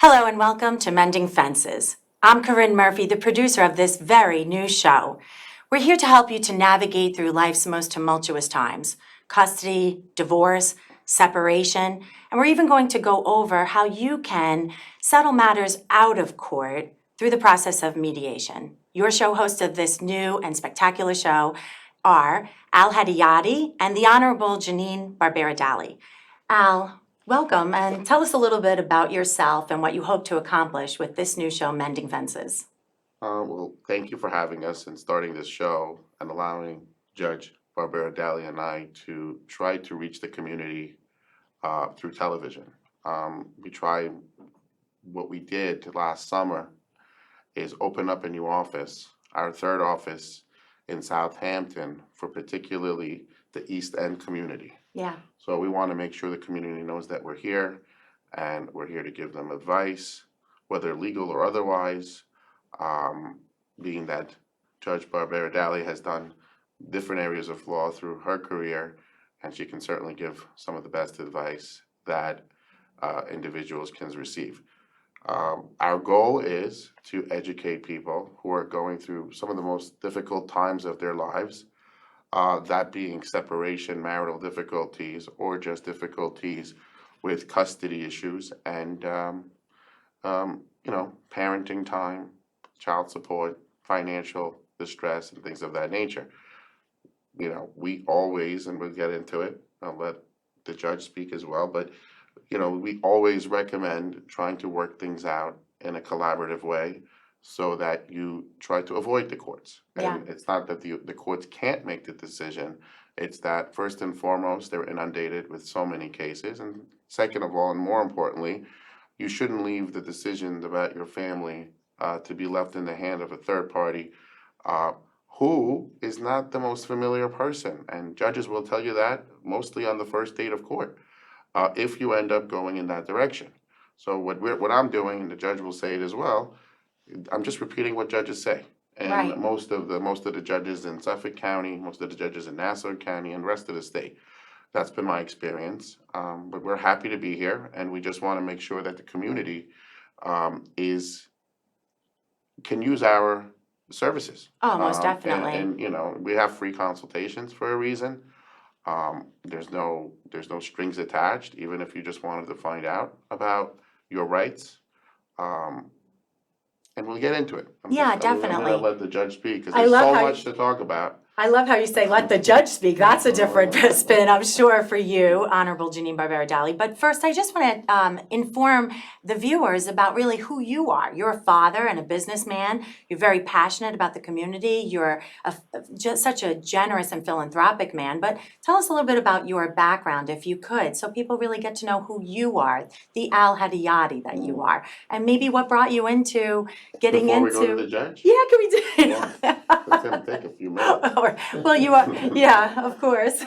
Hello and welcome to Mending Fences. I'm Karin Murphy, the producer of this very new show. We're here to help you to navigate through life's most tumultuous times: custody, divorce, separation, and we're even going to go over how you can settle matters out of court through the process of mediation. Your show hosts of this new and spectacular show are Al Hedayati and the Honorable Janine Barbera-Dalli. Al, welcome, and tell us a little bit about yourself and what you hope to accomplish with this new show, Mending Fences. Well, thank you for having us and starting this show and allowing Judge Barbera-Dalli and I to try to reach the community through television. What we did last summer is open up a new office, our third office in Southampton, for particularly the East End community. Yeah. So we want to make sure the community knows that we're here and we're here to give them advice, whether legal or otherwise. Being that Judge Barbera-Dalli has done different areas of law through her career, and she can certainly give some of the best advice that individuals can receive. Our goal is to educate people who are going through some of the most difficult times of their lives, that being separation, marital difficulties, or just difficulties with custody issues and parenting time, child support, financial distress, and things of that nature. We always, and we'll get into it, I'll let the judge speak as well, but we always recommend trying to work things out in a collaborative way so that you try to avoid the courts. Yeah. And it's not that the courts can't make the decision, it's that first and foremost, they're inundated with so many cases. And second of all, and more importantly, you shouldn't leave the decisions about your family to be left in the hand of a third party who is not the most familiar person. And judges will tell you that mostly on the first date of court, if you end up going in that direction. So what I'm doing, and the judge will say it as well, I'm just repeating what judges say. And Right. most of the judges in Suffolk County, most of the judges in Nassau County, and the rest of the state. That's been my experience. But we're happy to be here, and we just want to make sure that the community can use our services. Oh, most definitely. And we have free consultations for a reason. There's no strings attached, even if you just wanted to find out about your rights. And we'll get into it. I'm Definitely. gonna let the judge speak because I there's love so how much to talk about. I love how you say, let the judge speak. That's a different spin, I'm sure, for you, Honorable Janine Barbera-Dalli. But first, I just want to inform the viewers about really who you are. You're a father and a businessman. You're very passionate about the community. You're just such a generous and philanthropic man. But tell us a little bit about your background, if you could, so people really get to know who you are, the Al Hedayati that you are, and maybe what brought you into getting Before into... we go to the judge? Yeah, can we do it? Yeah, it's gonna take a few minutes. Well, you are, yeah, of course.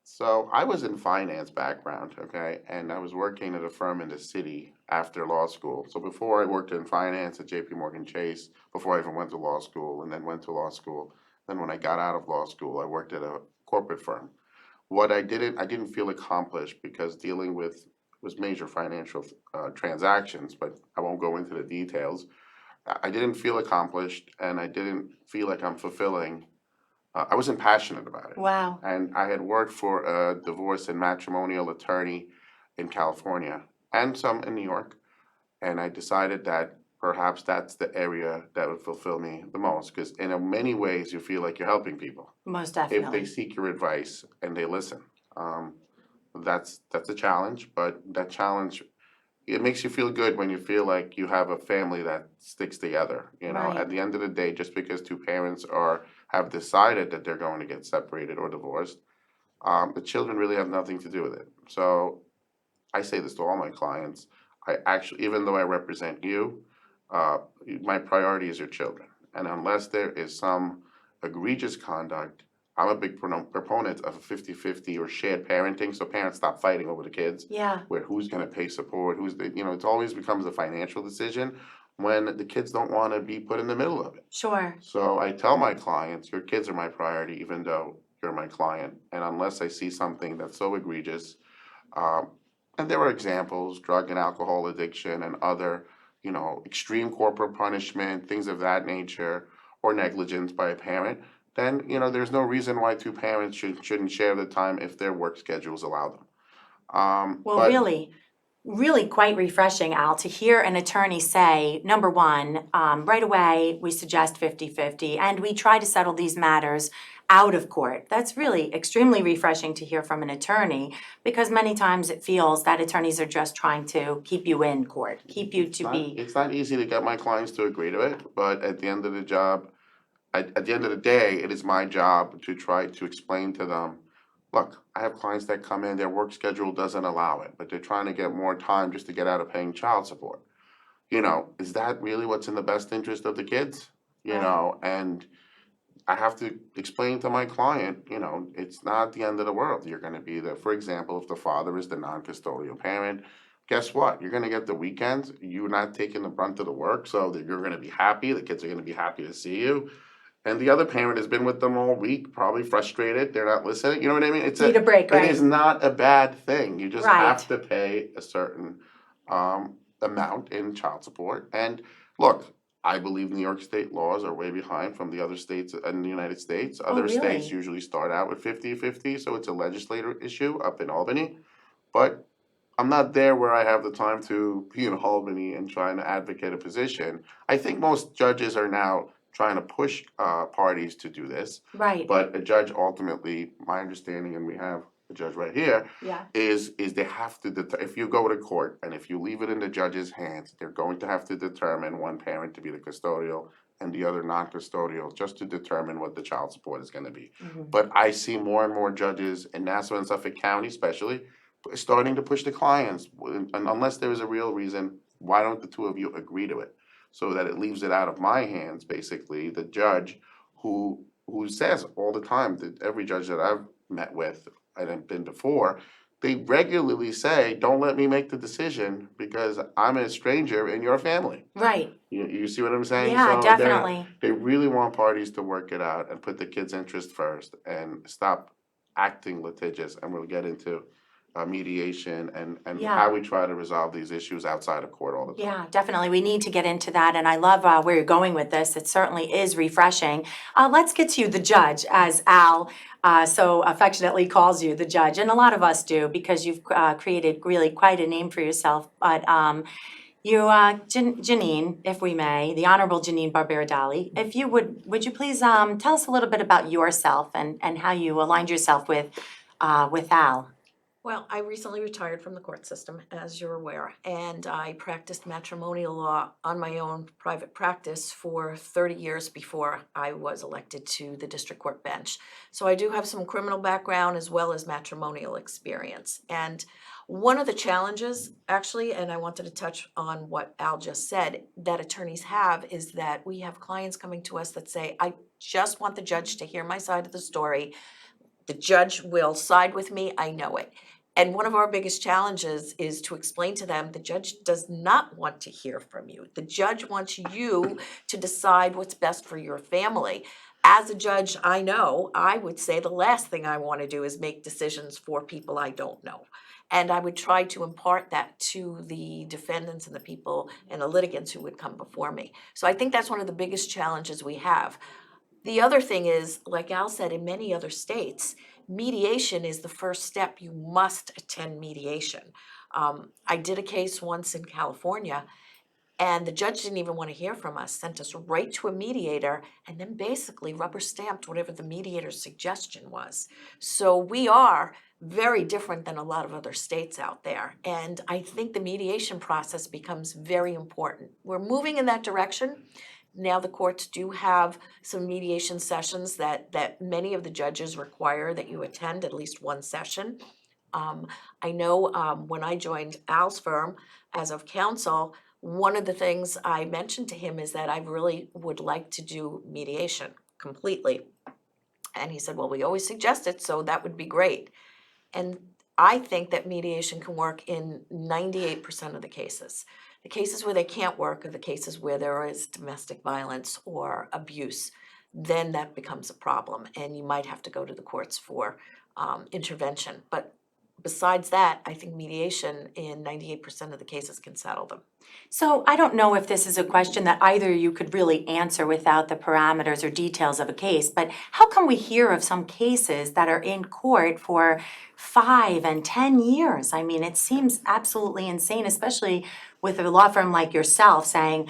So I was in finance background, okay, and I was working at a firm in the city after law school. So before I worked in finance at JP Morgan Chase, before I even went to law school, and then went to law school. Then when I got out of law school, I worked at a corporate firm. I didn't feel accomplished because dealing with was major financial transactions, but I won't go into the details. I didn't feel accomplished, and I didn't feel like I'm fulfilling. I wasn't passionate about it. Wow. And I had worked for a divorce and matrimonial attorney in California and some in New York. And I decided that perhaps that's the area that would fulfill me the most, because in many ways you feel like you're helping people. Most If definitely. they seek your advice and they listen. That's a challenge, but that challenge, it makes you feel good when you feel like you have a family that sticks together. Right. At the end of the day, just because two parents have decided that they're going to get separated or divorced, the children really have nothing to do with it. So I say this to all my clients. I actually, even though I represent you, my priority is your children. And unless there is some egregious conduct, I'm a big proponent of a 50-50 or shared parenting, so parents stop fighting over the kids. Yeah. Where who's going to pay support, it always becomes a financial decision when the kids don't want to be put in the middle of it. Sure. So I tell my clients, your kids are my priority, even though you're my client. And unless I see something that's so egregious, And there are examples, drug and alcohol addiction and other, extreme corporal punishment, things of that nature, or negligence by a parent, then, there's no reason why two parents shouldn't share the time if their work schedules allow them. Well, But really quite refreshing, Al, to hear an attorney say, number one, right away, we suggest 50-50, and we try to settle these matters out of court. That's really extremely refreshing to hear from an attorney, because many times it feels that attorneys are just trying to keep you in court, keep you to be. it's not easy to get my clients to agree to it, but at the end of the job, at the end of the day, it is my job to try to explain to them, look, I have clients that come in, their work schedule doesn't allow it, but they're trying to get more time just to get out of paying child support. Is that really what's in the best interest of the kids? Right. And I have to explain to my client, it's not the end of the world. You're gonna be the, for example, if the father is the non-custodial parent, guess what? You're gonna get the weekends, you're not taking the brunt of the work, so that you're gonna be happy, the kids are gonna be happy to see you. And the other parent has been with them all week, probably frustrated, they're not listening, you know what I mean? Need a break, It is right? not a bad thing, you just have Right. to pay a certain amount in child support. And look, I believe New York state laws are way behind from the other states in the United States. Oh, Other states really? usually start out with 50-50, so it's a legislator issue up in Albany. But I'm not there where I have the time to be in Albany and trying to advocate a position. I think most judges are now trying to push parties to do this. Right. But a judge ultimately, my understanding, and we have a judge right here, Yeah. is they have to if you go to court and if you leave it in the judge's hands, they're going to have to determine one parent to be the custodial and the other non-custodial, just to determine what the child support is gonna be. Mhm. But I see more and more judges in Nassau and Suffolk County especially, starting to push the clients, and unless there is a real reason, why don't the two of you agree to it? So that it leaves it out of my hands, basically, the judge who says all the time, that every judge that I've met with and have been before, they regularly say, don't let me make the decision because I'm a stranger in your family. Right. You see what I'm saying? Yeah, So definitely. they really want parties to work it out and put the kids' interest first and stop acting litigious, and we'll get into mediation and Yeah. how we try to resolve these issues outside of court all the time. Yeah, definitely. We need to get into that, and I love where you're going with this. It certainly is refreshing. Let's get to you, the judge, as Al so affectionately calls you, the judge, and a lot of us do, because you've created really quite a name for yourself. But Janine, if we may, the Honorable Janine Barbera-Dalli, if you would you please tell us a little bit about yourself and how you aligned yourself with Al? Well, I recently retired from the court system, as you're aware, and I practiced matrimonial law on my own private practice for 30 years before I was elected to the district court bench. So I do have some criminal background as well as matrimonial experience. And one of the challenges, actually, and I wanted to touch on what Al just said, that attorneys have is that we have clients coming to us that say, I just want the judge to hear my side of the story. The judge will side with me, I know it. And one of our biggest challenges is to explain to them, the judge does not want to hear from you. The judge wants you to decide what's best for your family. As a judge, I know, I would say the last thing I want to do is make decisions for people I don't know. And I would try to impart that to the defendants and the people and the litigants who would come before me. So I think that's one of the biggest challenges we have. The other thing is, like Al said, in many other states, mediation is the first step. You must attend mediation. I did a case once in California, and the judge didn't even want to hear from us, sent us right to a mediator, and then basically rubber stamped whatever the mediator's suggestion was. So we are very different than a lot of other states out there. And I think the mediation process becomes very important. We're moving in that direction. Now the courts do have some mediation sessions that many of the judges require that you attend at least one session. I know when I joined Al's firm as of counsel, one of the things I mentioned to him is that I really would like to do mediation completely. And he said, well, we always suggest it, so that would be great. And I think that mediation can work in 98% of the cases. The cases where they can't work are the cases where there is domestic violence or abuse. Then that becomes a problem, and you might have to go to the courts for intervention. But besides that, I think mediation in 98% of the cases can settle them. So I don't know if this is a question that either you could really answer without the parameters or details of a case, but how come we hear of some cases that are in court for 5 and 10 years? I mean, it seems absolutely insane, especially with a law firm like yourself saying,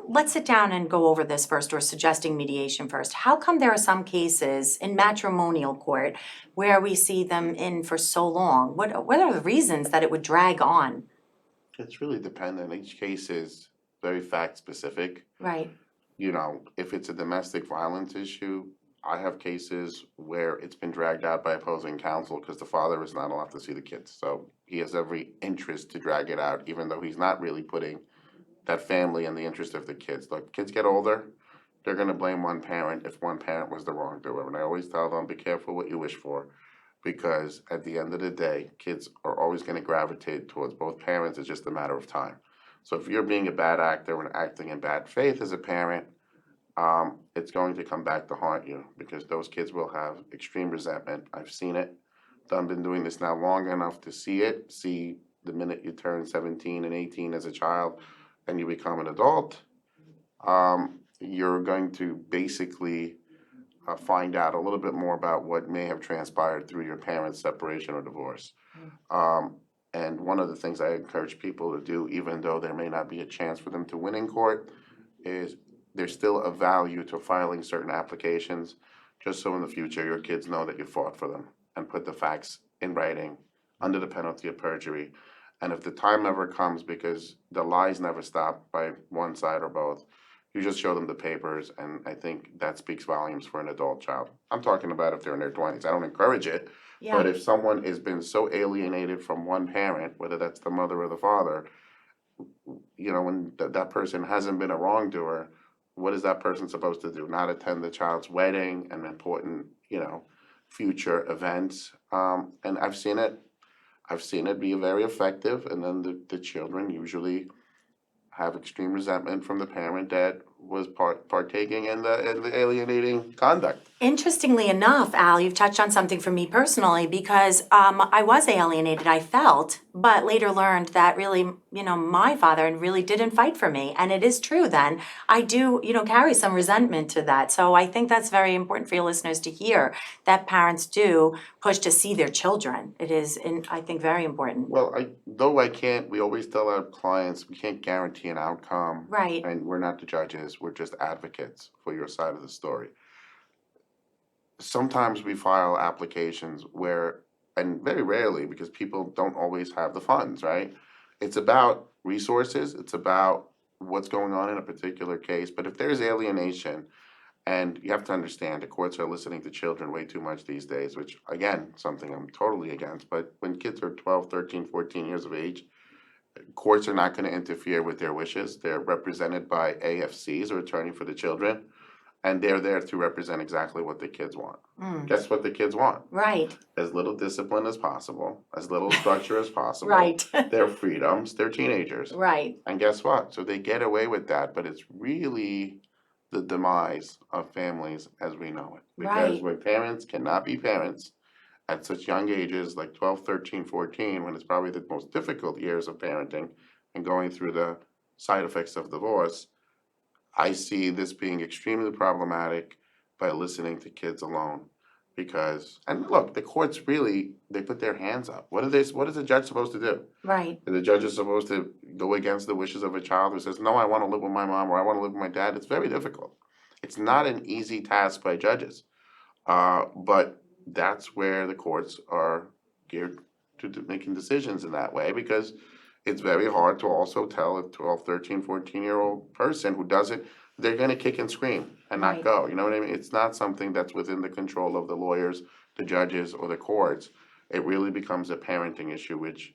let's sit down and go over this first, or suggesting mediation first. How come there are some cases in matrimonial court where we see them in for so long? What are the reasons that it would drag on? It's really dependent. Each case is very fact specific. Right. You know, if it's a domestic violence issue, I have cases where it's been dragged out by opposing counsel because the father is not allowed to see the kids. So he has every interest to drag it out, even though he's not really putting that family in the interest of the kids. Look, kids get older, they're gonna blame one parent if one parent was the wrongdoer. And I always tell them, be careful what you wish for, because at the end of the day, kids are always gonna gravitate towards both parents. It's just a matter of time. So if you're being a bad actor and acting in bad faith as a parent, it's going to come back to haunt you, because those kids will have extreme resentment. I've seen it. I've been doing this now long enough to see the minute you turn 17 and 18 as a child and you become an adult, you're going to basically find out a little bit more about what may have transpired through your parents' separation or divorce. And one of the things I encourage people to do, even though there may not be a chance for them to win in court, is there's still a value to filing certain applications, just so in the future your kids know that you fought for them and put the facts in writing under the penalty of perjury. And if the time ever comes, because the lies never stop by one side or both, you just show them the papers, and I think that speaks volumes for an adult child. I'm talking about if they're in their 20s. I don't encourage it, but if someone has been so alienated from one parent, whether that's the mother or the father, you know, when that person hasn't been a wrongdoer, what is that person supposed to do? Not attend the child's wedding and important, you know, future events. And I've seen it be very effective, and then the children usually have extreme resentment from the parent that was partaking in the alienating conduct. Interestingly enough, Al, you've touched on something for me personally, because I was alienated, I felt, but later learned that really, you know, my father really didn't fight for me. And it is true then, I do, you know, carry some resentment to that. So I think that's very important for your listeners to hear, that parents do push to see their children. It is, I think, very important. Well, we always tell our clients, we can't guarantee an outcome. Right. And we're not the judges, we're just advocates for your side of the story. Sometimes we file applications where, and very rarely, because people don't always have the funds, right? It's about resources, it's about what's going on in a particular case. But if there's alienation, and you have to understand, the courts are listening to children way too much these days, which, again, something I'm totally against. But when kids are 12, 13, 14 years of age, courts are not going to interfere with their wishes. They're represented by AFCs, or attorney for the children, and they're there to represent exactly what the kids want. Guess what the kids want? Right. As little discipline as possible, as little structure as possible. Right. Their freedoms, they're teenagers. Right. And guess what? So they get away with that, but it's really the demise of families as we know it. Because Right. when parents cannot be parents at such young ages, like 12, 13, 14, when it's probably the most difficult years of parenting and going through the side effects of divorce, I see this being extremely problematic by listening to kids alone. Because, and look, the courts really, they put their hands up. What is a judge supposed to do? Right. The judge is supposed to go against the wishes of a child who says, no, I want to live with my mom, or I want to live with my dad. It's very difficult. It's not an easy task by judges. But that's where the courts are geared to making decisions in that way, because it's very hard to also tell a 12, 13, 14-year-old person who does it, they're going to kick and scream and not Right. go. You know what I mean? It's not something that's within the control of the lawyers, the judges, or the courts. It really becomes a parenting issue, which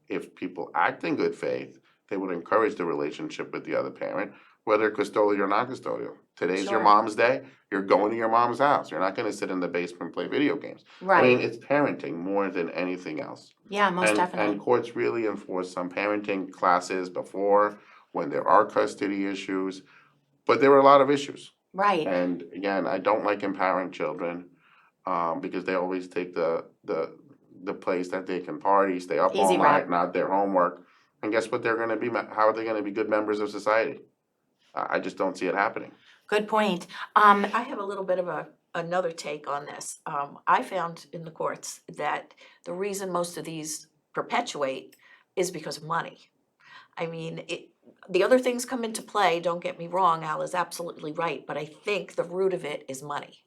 if people act in good faith, they would encourage the relationship with the other parent, whether custodial or not custodial. Today's your Sure. mom's day. You're going to your mom's house. You're not going to sit in the basement and play video games. Right. I mean, it's parenting more than anything else. Yeah, most definitely. And courts really enforce some parenting classes before, when there are custody issues, but there were a lot of issues. Right. And again, I don't like empowering children, because they always take the the place that they can party, stay up all Easy night, rap. not their homework. And guess what they're gonna be, how are they gonna be good members of society? I just don't see it happening. Good point. I have a little bit of another take on this. I found in the courts that the reason most of these perpetuate is because of money. I mean, the other things come into play, don't get me wrong, Al is absolutely right, but I think the root of it is money.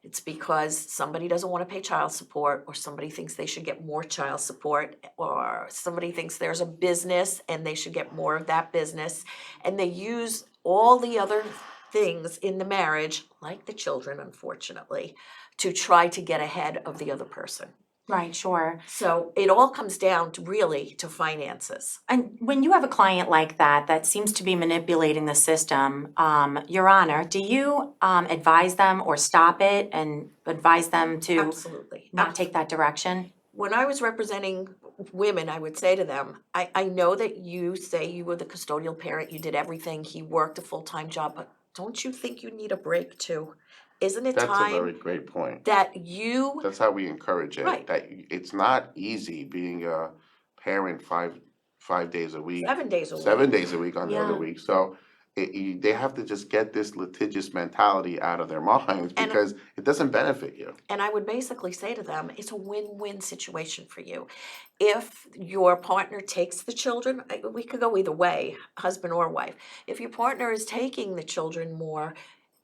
It's because somebody doesn't want to pay child support, or somebody thinks they should get more child support, or somebody thinks there's a business and they should get more of that business. And they use all the other things in the marriage, like the children, unfortunately, to try to get ahead of the other person. Right, sure. So it all comes down to really to finances. And when you have a client like that, that seems to be manipulating the system, Your Honor, do you advise them or stop it and advise them to Absolutely. not take that direction? When I was representing women, I would say to them, I know that you say you were the custodial parent, you did everything, he worked a full-time job, but don't you think you need a break too? Isn't it That's a very time great point. that you, That's how we encourage it, Right. that it's not easy being a parent 5 days a week. 7 days a week? 7 days a week on the other Yeah. week, so they have to just get this litigious mentality out of their minds, And- because it doesn't benefit you. And I would basically say to them, it's a win-win situation for you. If your partner takes the children, we could go either way, husband or wife. If your partner is taking the children more,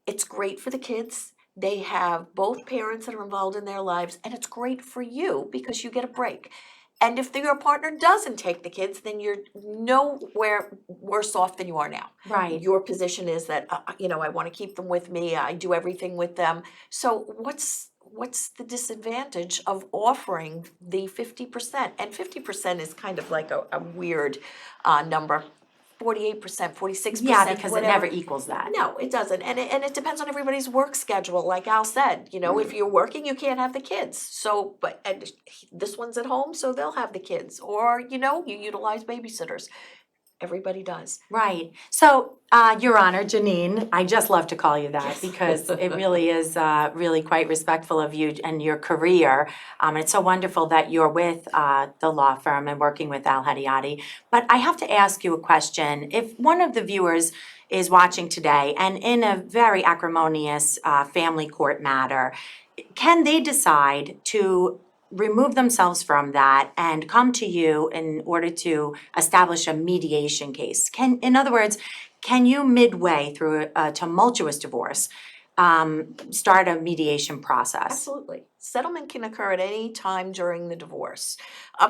it's great for the kids. They have both parents that are involved in their lives, and it's great for you because you get a break. And if your partner doesn't take the kids, then you're nowhere worse off than you are now. Right. Your position is that, I want to keep them with me, I do everything with them. So what's the disadvantage of offering the 50%? And 50% is kind of like a weird number. 48%, 46%, Yeah, because it whatever. never equals that. No, it doesn't. And it depends on everybody's work schedule. Like Al said, if you're working, you can't have the kids. So, and this one's at home, so they'll have the kids. Or, you utilize babysitters. Everybody does. Right. So, Your Honor, Janine, I just love to call you that Yes. because it really is really quite respectful of you and your career. And it's so wonderful that you're with the law firm and working with Al Hedayati. But I have to ask you a question. If one of the viewers is watching today and in a very acrimonious family court matter, can they decide to remove themselves from that and come to you in order to establish a mediation case? In other words, can you midway through a tumultuous divorce, start a mediation process? Absolutely. Settlement can occur at any time during the divorce,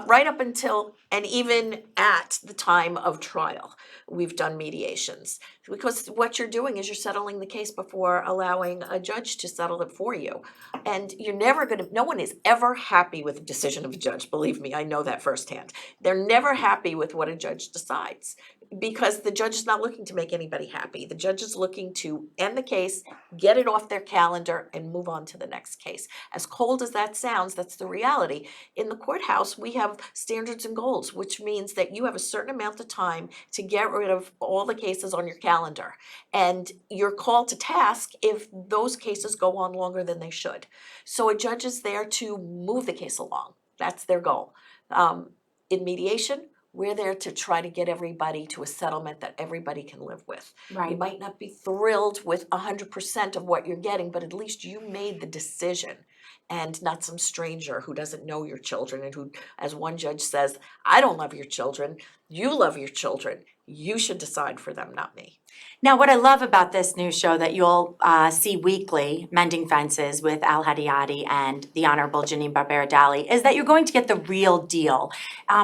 right up until and even at the time of trial. We've done mediations because what you're doing is you're settling the case before allowing a judge to settle it for you. And you're never no one is ever happy with the decision of a judge. Believe me, I know that firsthand. They're never happy with what a judge decides because the judge is not looking to make anybody happy. The judge is looking to end the case, get it off their calendar, and move on to the next case. As cold as that sounds, that's the reality. In the courthouse, we have standards and goals, which means that you have a certain amount of time to get rid of all the cases on your calendar. And you're called to task if those cases go on longer than they should. So a judge is there to move the case along. That's their goal. In mediation, we're there to try to get everybody to a settlement that everybody can live with. You Right. might not be thrilled with 100% of what you're getting, but at least you made the decision and not some stranger who doesn't know your children and who, as one judge says, I don't love your children, you love your children. You should decide for them, not me. Now, what I love about this new show that you'll see weekly, Mending Fences with Al Hedayati and the Honorable Janine Barbera-Dalli, is that you're going to get the real deal.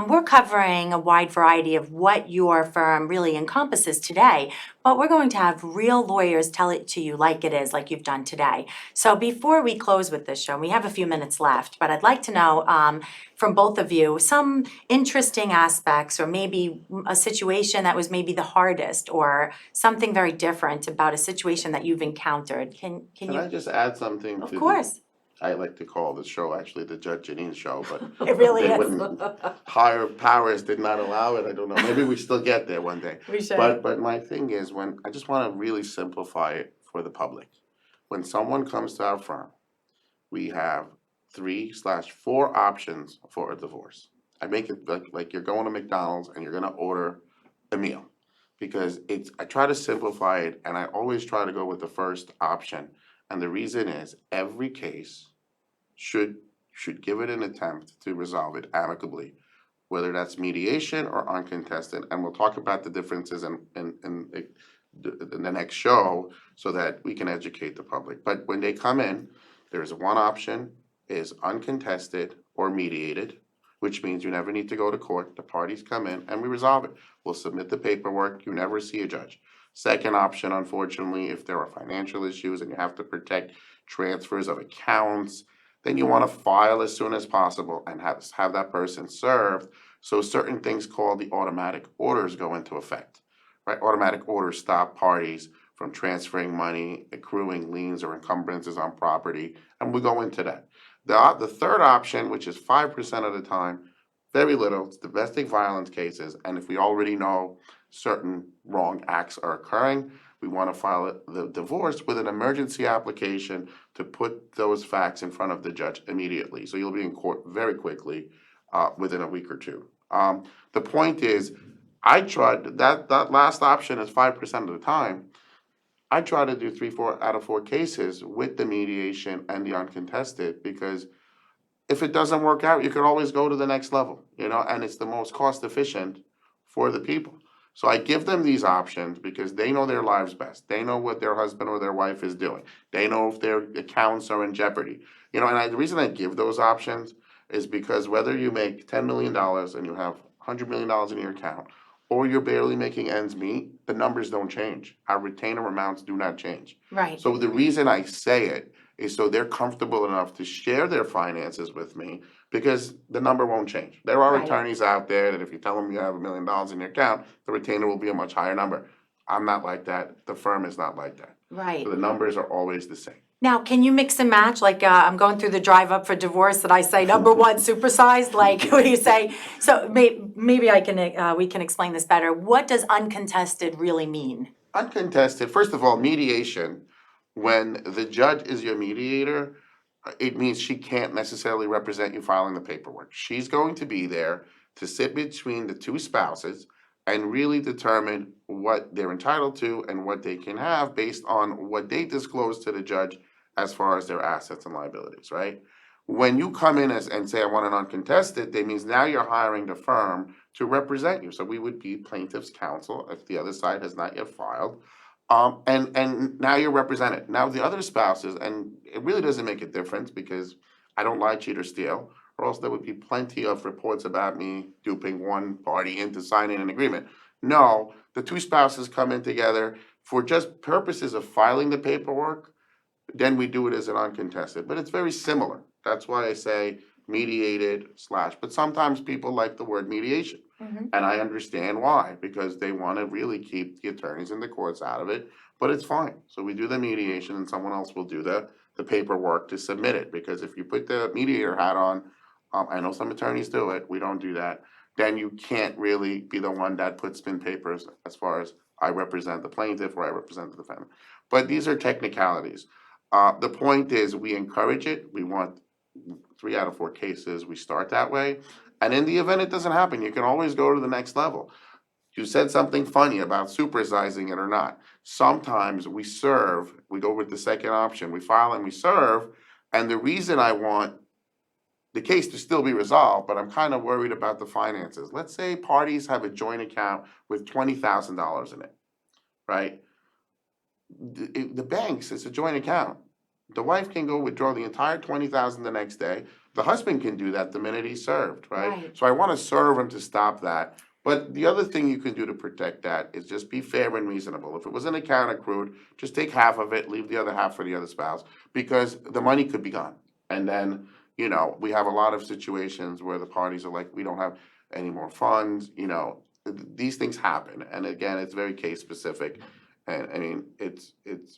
We're covering a wide variety of what your firm really encompasses today, but we're going to have real lawyers tell it to you like it is, like you've done today. So before we close with this show, we have a few minutes left, but I'd like to know from both of you some interesting aspects or maybe a situation that was maybe the hardest or something very different about a situation that you've encountered. Can Can I you? just add something Of to course. I like to call the show actually the Judge Janine show, but It really they is. wouldn't, higher powers did not allow it, I don't know, maybe we still get there one day. We should. But my thing is, when, I just wanna really simplify it for the public. When someone comes to our firm, we have 3/4 options for a divorce. I make it like you're going to McDonald's and you're gonna order a meal. Because I try to simplify it and I always try to go with the first option. And the reason is every case should give it an attempt to resolve it amicably, whether that's mediation or uncontested. And we'll talk about the differences in the next show so that we can educate the public. But when they come in, there's one option is uncontested or mediated, which means you never need to go to court. The parties come in and we resolve it. We'll submit the paperwork. You never see a judge. Second option, unfortunately, if there are financial issues and you have to protect transfers of accounts, then you want to file as soon as possible and have that person served. So certain things called the automatic orders go into effect, right? Automatic orders stop parties from transferring money, accruing liens or encumbrances on property, and we go into that. The third option, which is 5% of the time, very little, it's domestic violence cases, and if we already know certain wrong acts are occurring, we want to file the divorce with an emergency application to put those facts in front of the judge immediately. So you'll be in court very quickly, within a week or two. The point is, I tried, that last option is 5% of the time. I try to do 3 out of 4 cases with the mediation and the uncontested, because if it doesn't work out, you can always go to the next level, and it's the most cost efficient for the people. So I give them these options because they know their lives best. They know what their husband or their wife is doing. They know if their accounts are in jeopardy. The reason I give those options is because whether you make $10 million and you have $100 million in your account, or you're barely making ends meet, the numbers don't change. Our retainer amounts do not change. Right. So the reason I say it is so they're comfortable enough to share their finances with me, because the number won't change. There are Right. attorneys out there that if you tell them you have $1 million in your account, the retainer will be a much higher number. I'm not like that. The firm is not like that. Right. So the numbers are always the same. Now, can you mix and match? Like, I'm going through the drive up for divorce that I say, number one, supersized, like, what do you say? So maybe we can explain this better. What does uncontested really mean? Uncontested, first of all, mediation, when the judge is your mediator, it means she can't necessarily represent you filing the paperwork. She's going to be there to sit between the two spouses and really determine what they're entitled to and what they can have based on what they disclose to the judge as far as their assets and liabilities, right? When you come in and say, I want an uncontested, that means now you're hiring the firm to represent you. So we would be plaintiff's counsel if the other side has not yet filed. And now you're represented. Now the other spouses, and it really doesn't make a difference because I don't lie, cheat, or steal, or else there would be plenty of reports about me duping one party into signing an agreement. No, the two spouses come in together for just purposes of filing the paperwork, then we do it as an uncontested, but it's very similar. That's why I say mediated / but sometimes people like the word mediation. Mhm. And I understand why, because they want to really keep the attorneys and the courts out of it, but it's fine. So we do the mediation and someone else will do the paperwork to submit it, because if you put the mediator hat on, I know some attorneys do it, we don't do that, then you can't really be the one that puts spin papers as far as I represent the plaintiff or I represent the defendant. But these are technicalities. The point is, we encourage it. We want 3 out of 4 cases, we start that way. And in the event it doesn't happen, you can always go to the next level. You said something funny about supersizing it or not. Sometimes we go with the second option, we file and we serve. And the reason I want the case to still be resolved, but I'm kind of worried about the finances. Let's say parties have a joint account with $20,000 in it, right? The banks, it's a joint account. The wife can go withdraw the entire $20,000 the next day. The husband can do that the minute he's served, right? Right. So I want to serve him to stop that. But the other thing you can do to protect that is just be fair and reasonable. If it was an account accrued, just take half of it, leave the other half for the other spouse, because the money could be gone. And then, we have a lot of situations where the parties are like, we don't have any more funds, these things happen. And again, it's very case specific. And I mean, it's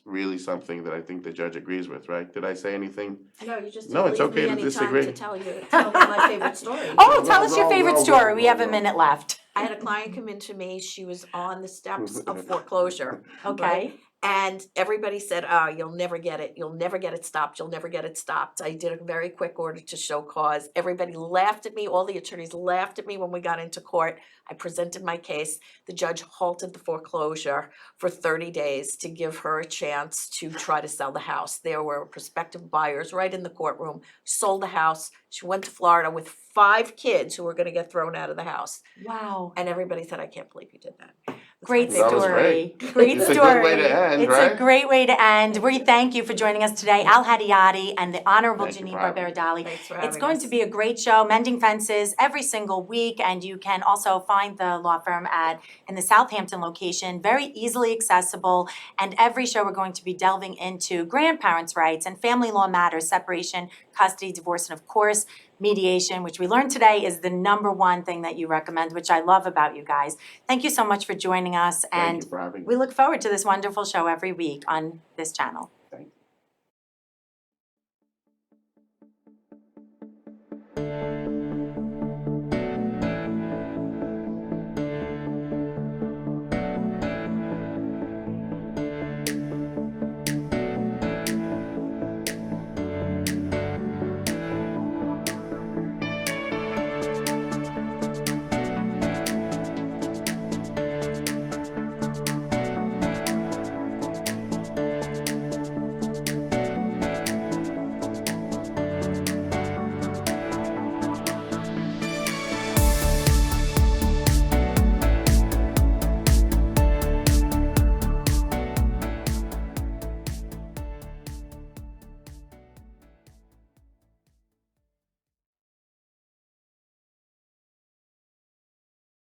really something that I think the judge agrees with, right? Did I say anything? No, you just No, didn't it's leave okay me to any disagree. time to tell me my favorite story. Oh, tell us your Roll, favorite roll, story. roll, We have a roll. minute left. I had a client come in to me, she was on the steps of foreclosure. Okay. Right. And everybody said, oh, you'll never get it. You'll never get it stopped. You'll never get it stopped. I did a very quick order to show cause. Everybody laughed at me. All the attorneys laughed at me when we got into court. I presented my case. The judge halted the foreclosure for 30 days to give her a chance to try to sell the house. There were prospective buyers right in the courtroom, sold the house. She went to Florida with 5 kids who were going to get thrown out of the house. Wow. And everybody said, I can't believe you did that. That's Great my That was story. great. Great It's a story. good way to end, It's right? a great way to end. We thank you for joining us today, Al Hedayati and the Honorable Thank you Janine for having me. Barbera-Dalli. Thanks for It's having going us. to be a great show, Mending Fences, every single week, and you can also find the law firm in the Southampton location, very easily accessible. And every show we're going to be delving into grandparents' rights and family law matters, separation, custody, divorce, and of course, mediation, which we learned today is the #1 thing that you recommend, which I love about you guys. Thank you so much for joining us, Thank and you for having me. we look forward to this wonderful show every week on this channel. Thank you.